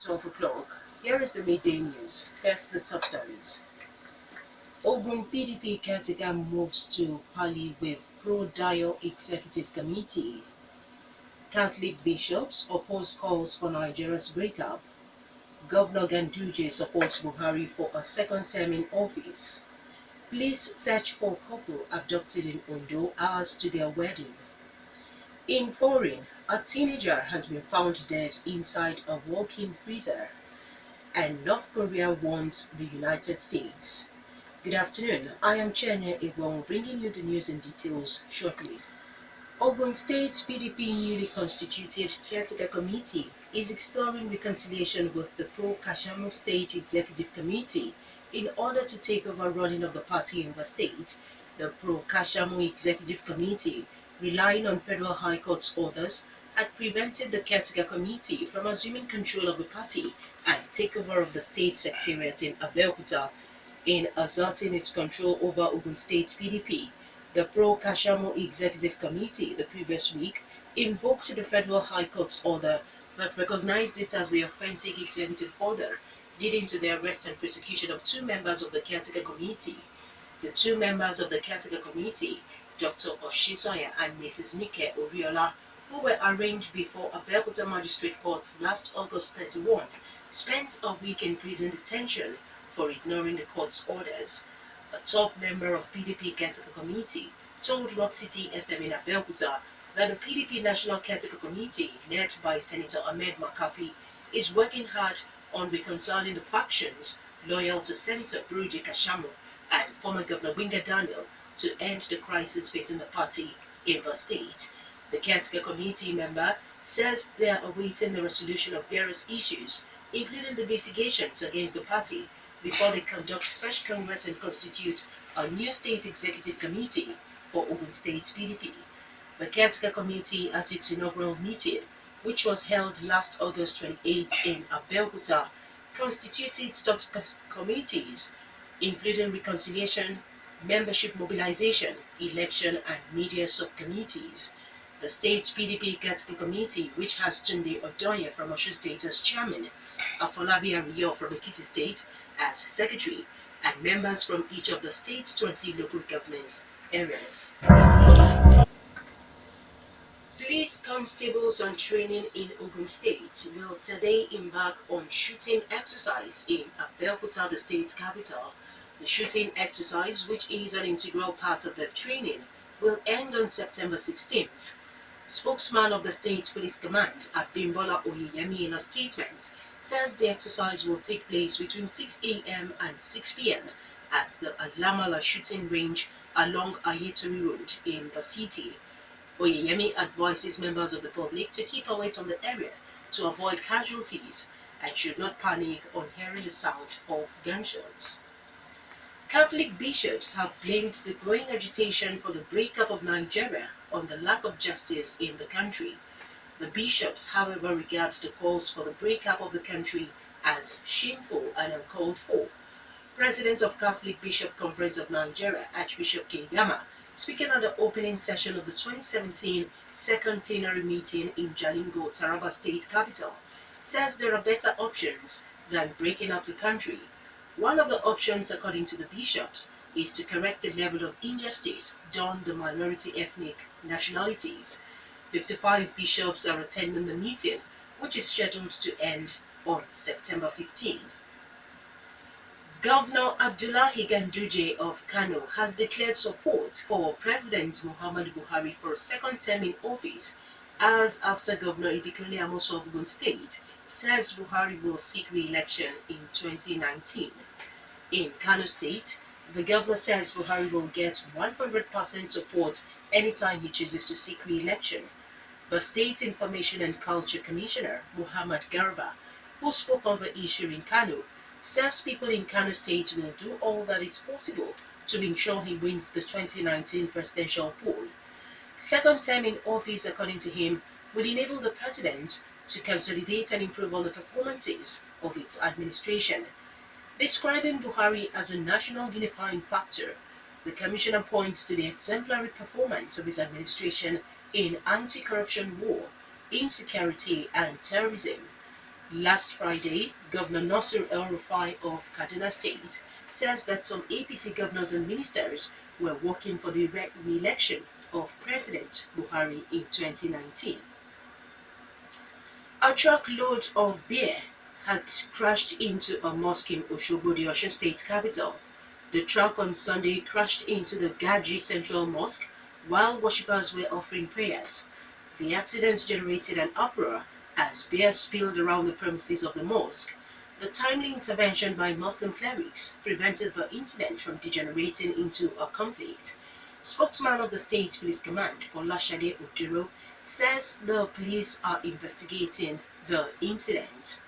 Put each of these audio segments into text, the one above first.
12 o'clock. Here is the midday news. First, the top stories. Ogun PDP caretaker moves to Pali with pro-Dio Executive Committee. Catholic bishops oppose calls for Nigeria's breakup. Governor Ganduje supports Buhari for a second term in office. Police search for couple abducted in Ondo hours to their wedding. In foreign, a teenager has been found dead inside a walk-in freezer. And North Korea warns the United States. Good afternoon, I am Chienye Egwuonwu, bringing you the news and details shortly. Ogun State PDP newly constituted caretaker committee is exploring reconciliation with the pro-Kashamu State Executive Committee in order to take over running of the party in the state. The pro-Kashamu Executive Committee, relying on Federal High Court's orders, had prevented the caretaker committee from assuming control of the party and takeover of the state secretariat in Abeokuta in asserting its control over Ogun State PDP. The pro-Kashamu Executive Committee the previous week invoked the Federal High Court's order but recognized it as the authentic executive order, leading to the arrest and prosecution of two members of the caretaker committee. The two members of the caretaker committee, Dr. Oshisoya and Mrs. Nike Oriola, who were arraigned before a Abeokuta Magistrate Court last August 31, spent a week in prison detention for ignoring the court's orders. A top member of PDP Caretaker Committee told Rock City FM in Abeokuta that the PDP National Caretaker Committee, led by Senator Ahmed McCarthy, is working hard on reconciling the factions loyal to Senator Brudi Kashamu and former Governor Winga Daniel to end the crisis facing the party in the state. The Caretaker Committee member says they are awaiting the resolution of various issues, including the litigations against the party, before they conduct fresh Congress and constitute a new state executive committee for Ogun State PDP. The Caretaker Committee at its inaugural meeting, which was held last August 28 in Abeokuta, constituted sub-committees, including reconciliation, membership mobilization, election and media subcommittees. The state PDP Caretaker Committee, which has Tunde Odoye from Osun State as chairman, Afolabi Ariyo from Ekiti State as secretary, and members from each of the state's 20 local government areas. Police constables on training in Ogun State will today embark on shooting exercise in Abeokuta, the state's capital. The shooting exercise, which is an integral part of the training, will end on September 16th. Spokesman of the State Police Command, Abimbola Oyeyemi, in a statement, says the exercise will take place between 6 a.m. and 6 p.m. at the Alamala shooting range along Ayeturi Road in the city. Oyeyemi advises members of the public to keep away from the area to avoid casualties and should not panic on hearing the sound of gunshots. Catholic bishops have blamed the growing agitation for the breakup of Nigeria on the lack of justice in the country. The bishops, however, regard the calls for the breakup of the country as shameful and uncalled for. President of Catholic Bishop Conference of Nigeria, Archbishop Keyama, speaking at the opening session of the 2017 second plenary meeting in Jalingo, Taraba State Capital, says there are better options than breaking up the country. One of the options, according to the bishops, is to correct the level of injustice done the minority ethnic nationalities. 55 bishops are attending the meeting, which is scheduled to end on September 15. Governor Abdullahi Ganduje of Kano has declared support for President Muhammadu Buhari for a second term in office, as after Governor Ibikunle Amoso of Ogun State says Buhari will seek re-election in 2019. In Kano State, the governor says Buhari will get 100% support anytime he chooses to seek re-election. The State Information and Culture Commissioner, Muhammad Garba, who spoke on the issue in Kano, says people in Kano State will do all that is possible to ensure he wins the 2019 presidential poll. Second term in office, according to him, will enable the president to consolidate and improve on the performances of its administration. Describing Buhari as a national unifying factor, the commissioner points to the exemplary performance of his administration in anti-corruption war, insecurity and terrorism. Last Friday, Governor Nasir El-Rufai of Kaduna State says that some APC governors and ministers were working for the re-election of President Buhari in 2019. A truckload of beer had crashed into a mosque in Osogbo, the Osun State capital. The truck on Sunday crashed into the Gaji Central Mosque while worshippers were offering prayers. The accident generated an uproar as beer spilled around the premises of the mosque. The timely intervention by Muslim clerics prevented the incident from degenerating into a conflict. Spokesman of the State Police Command, Folashade Ojiro, says the police are investigating the incident.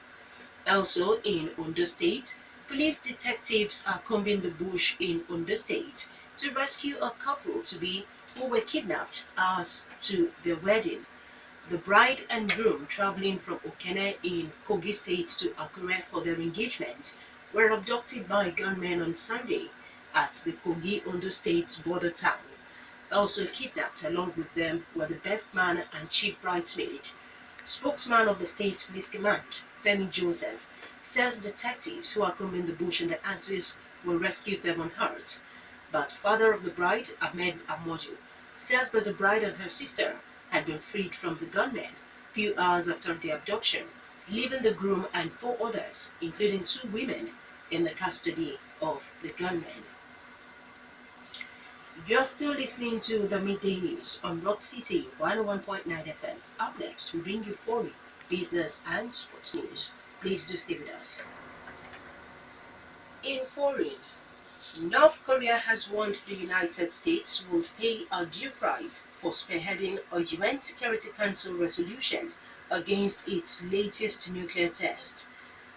Also in Ondo State, police detectives are combing the bush in Ondo State to rescue a couple-to-be who were kidnapped hours to their wedding. The bride and groom traveling from Okene in Kogi State to Akure for their engagement were abducted by gunmen on Sunday at the Kogi-Ondo State border town. Also kidnapped along with them were the best man and chief bridesmaid. Spokesman of the State Police Command, Femi Joseph, says detectives who are combing the bush in the axis will rescue them unhurt. But father of the bride, Ahmed Amoju, says that the bride and her sister had been freed from the gunmen few hours after the abduction, leaving the groom and 4 others, including 2 women, in the custody of the gunmen. You're still listening to the Midday News on Rock City 101.9 FM. Up next, we bring you foreign, business, and sports news. Please do stay with us. In foreign, North Korea has warned the United States would pay a due price for spearheading a UN Security Council resolution against its latest nuclear test.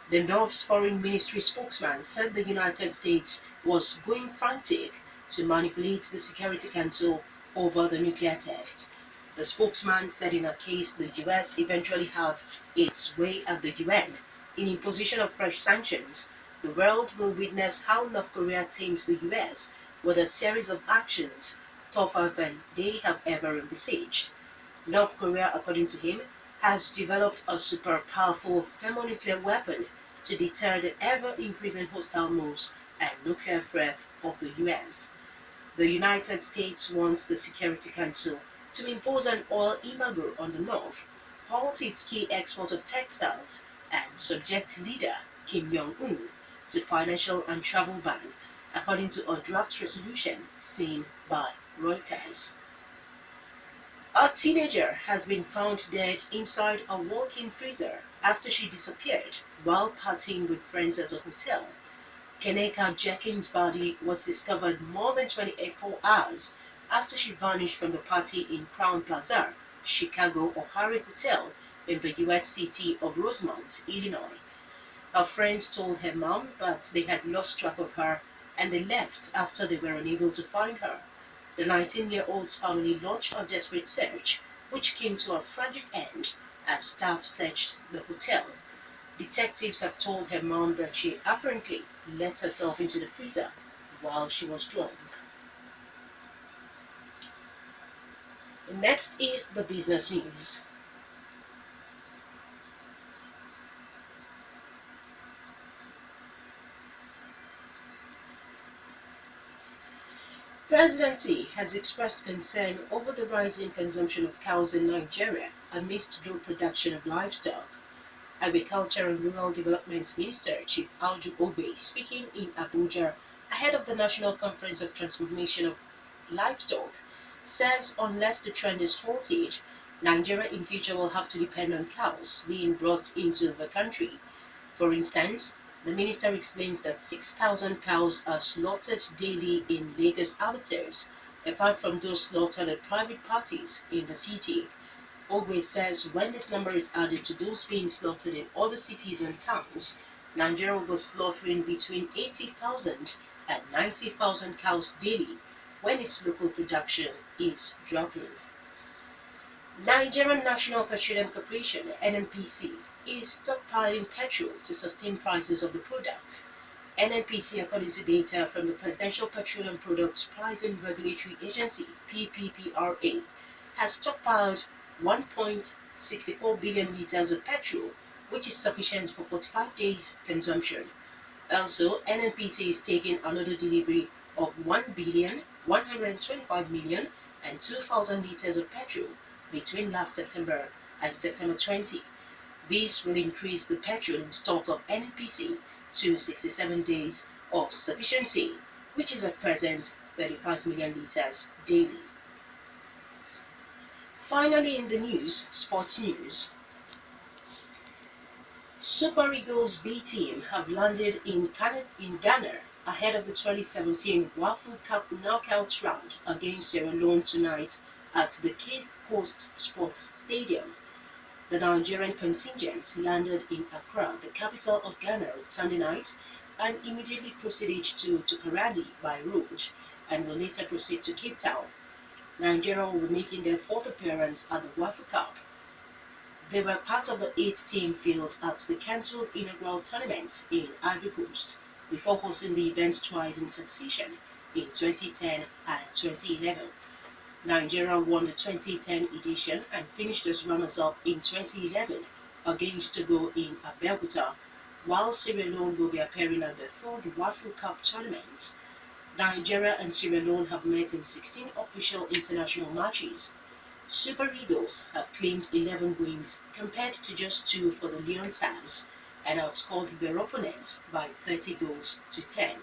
The North's foreign ministry spokesman said the United States was going frantic to manipulate the Security Council over the nuclear test. The spokesman said in a case the US eventually have its way at the UN in imposition of fresh sanctions, the world will witness how North Korea tames the US with a series of actions tougher than they have ever envisaged. North Korea, according to him, has developed a super powerful thermonuclear weapon to deter the ever-increasing hostile moves and nuclear threat of the US. The United States wants the Security Council to impose an oil embargo on the North, halt its key export of textiles, and subject leader Kim Jong-un to financial and travel ban, according to a draft resolution seen by Reuters. A teenager has been found dead inside a walk-in freezer after she disappeared while partying with friends at a hotel. Keneka Jenkins' body was discovered more than 24 hours after she vanished from the party in Crown Plaza, Chicago O'Hare Hotel in the U.S. city of Rosemont, Illinois. Her friends told her mom, but they had lost track of her and they left after they were unable to find her. The 19-year-old's family launched a desperate search, which came to a tragic end as staff searched the hotel. Detectives have told her mom that she apparently let herself into the freezer while she was drunk. Next is the business news. Presidency has expressed concern over the rising consumption of cows in Nigeria amidst low production of livestock. Agriculture and Rural Development Minister Chief Audu Ogbe, speaking in Abuja ahead of the National Conference of Transformation of Livestock, says unless the trend is halted, Nigeria in future will have to depend on cows being brought into the country. For instance, the minister explains that 6,000 cows are slaughtered daily in Lagos abattoirs, apart from those slaughtered at private parties in the city. Ogbe says when this number is added to those being slaughtered in other cities and towns, Nigeria will be slaughtering between 80,000 and 90,000 cows daily when its local production is dropping. Nigerian National Petroleum Corporation (NNPC) is stockpiling petrol to sustain prices of the product. NNPC, according to data from the Presidential Petroleum Products Pricing Regulatory Agency (PPPRA), has stockpiled 1.64 billion liters of petrol, which is sufficient for 45 days consumption. Also, NNPC is taking another delivery of 1,125,000,000 and 2,000 litres of petrol between last September and September 20. This will increase the petrol in stock of NNPC to 67 days of sufficiency, which is at present 35 million litres daily. Finally, in the news, sports news. Super Eagles B team have landed in Ghana ahead of the 2017 Waffle Cup knockout round against Sierra Leone tonight at the Cape Coast Sports Stadium. The Nigerian contingent landed in Accra, the capital of Ghana, on Sunday night and immediately proceeded to Tukaradi by road and will later proceed to Cape Town. Nigeria will be making their fourth appearance at the Waffle Cup. They were part of the 8-team field at the cancelled inaugural tournament in Ivory Coast before hosting the event twice in succession in 2010 and 2011. Nigeria won the 2010 edition and finished as runners-up in 2011 against Togo in Abeokuta, while Sierra Leone will be appearing at the third Waffle Cup tournament. Nigeria and Sierra Leone have met in 16 official international matches. Super Eagles have claimed 11 wins compared to just 2 for the Leon Stars and outscored their opponents by 30 goals to 10.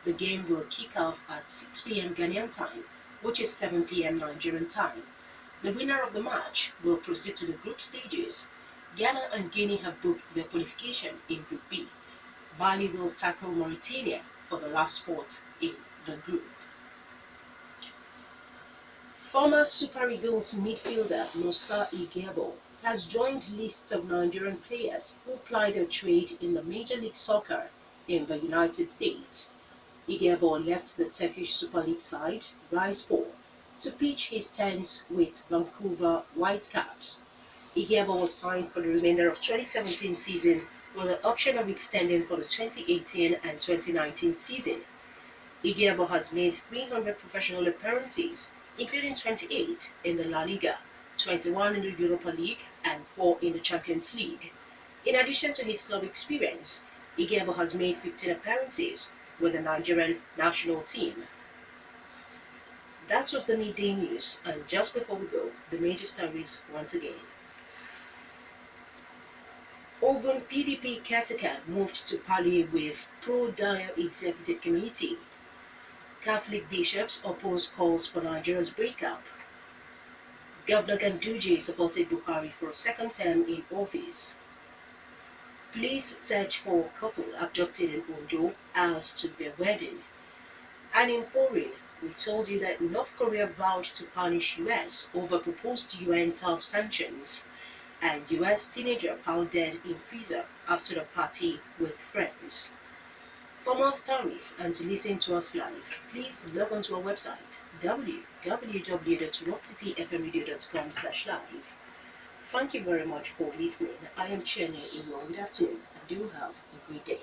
The game will kick off at 6 p.m. Ghanaian time, which is 7 p.m. Nigerian time. The winner of the match will proceed to the group stages. Ghana and Guinea have booked their qualification in Group B. Mali will tackle Mauritania for the last spot in the group. Former Super Eagles midfielder Musa Igebo has joined lists of Nigerian players who ply their trade in the Major League Soccer in the United States. Igebo left the Turkish Super League side, Rizespor, to pitch his tents with Vancouver Whitecaps. Igebo was signed for the remainder of 2017 season with the option of extending for the 2018 and 2019 season. Igebo has made 300 professional appearances, including 28 in the La Liga, 21 in the Europa League, and 4 in the Champions League. In addition to his club experience, Igebo has made 15 appearances with the Nigerian national team. That was the midday news, and just before we go, the major stories once again. Ogun PDP caretaker moved to parley with pro-Dio Executive Committee. Catholic bishops oppose calls for Nigeria's breakup. Governor Ganduje supported Buhari for a second term in office. Police search for couple abducted in Ondo hours to their wedding. And in foreign, we told you that North Korea vowed to punish US over proposed UN tough sanctions. And US teenager found dead in freezer after a party with friends. For more stories and to listen to us live, please log on to our website www.rockcityfmradio.com/live. Thank you very much for listening. I am Chienye. Good afternoon. I do have a great day.